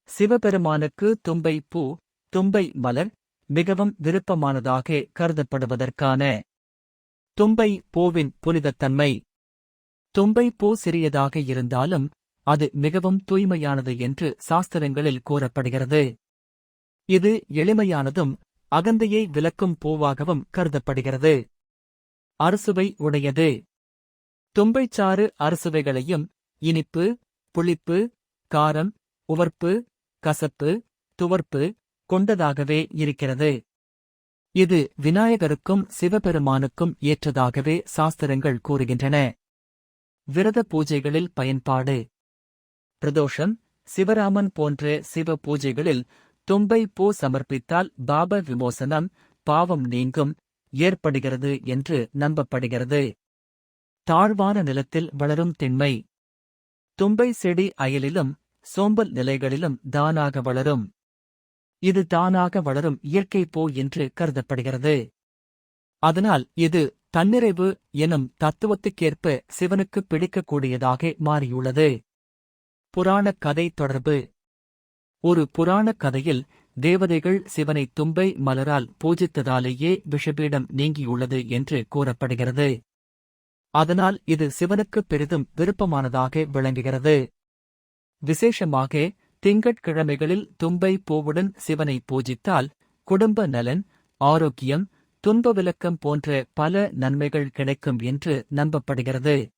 சிவபெருமானுக்கு தும்பை பூ, தும்பை மலர் மிகவும் விருப்பமானதாக கருதப்படுவதற்கான தும்பை பூவின் புனிதத்தன்மை. தும்பை பூ சிறியதாக இருந்தாலும் அது மிகவும் தூய்மையானது என்று சாஸ்திரங்களில் கூறப்படுகிறது. இது எளிமையானதும் அகந்தையை விலக்கும் பூவாகவும் கருதப்படுகிறது. அறுசுவை உடையது. தும்பைச்சாறு அறுசுவைகளையும் இனிப்பு, புளிப்பு, காரம், உவர்ப்பு, கசப்பு, துவர்ப்பு கொண்டதாகவே இருக்கிறது. இது விநாயகருக்கும் சிவபெருமானுக்கும் ஏற்றதாகவே சாஸ்திரங்கள் கூறுகின்றன. விரத பூஜைகளில் பயன்பாடு. பிரதோஷம், சிவராமன் போன்ற சிவ பூஜைகளில் தும்பை பூ சமர்ப்பித்தால் பாப விமோசனம், பாவம் நீங்கும் ஏற்படுகிறது என்று நம்பப்படுகிறது. தாழ்வான நிலத்தில் வளரும் திண்மை. தும்பை செடி அயலிலும் சோம்பல் நிலைகளிலும் தானாக வளரும். இது தானாக வளரும் இயற்கை பூ என்று கருதப்படுகிறது. அதனால் இது தன்னிறைவு எனும் தத்துவத்துக்கேற்ப சிவனுக்கு பிடிக்கக்கூடியதாக மாறியுள்ளது. புராணக் கதை தொடர்பு. ஒரு புராணக் கதையில் தேவதைகள் சிவனை தும்பை மலரால் பூஜித்ததாலேயே விஷபீடம் நீங்கியுள்ளது என்று கூறப்படுகிறது. அதனால் இது சிவனுக்கு பெரிதும் விருப்பமானதாக விளங்குகிறது. விசேஷமாக திங்கட்கிழமைகளில் தும்பை பூவுடன் சிவனை பூஜித்தால் குடும்ப நலன், ஆரோக்கியம், துன்ப விலக்கம் போன்ற பல நன்மைகள் கிடைக்கும் என்று நம்பப்படுகிறது.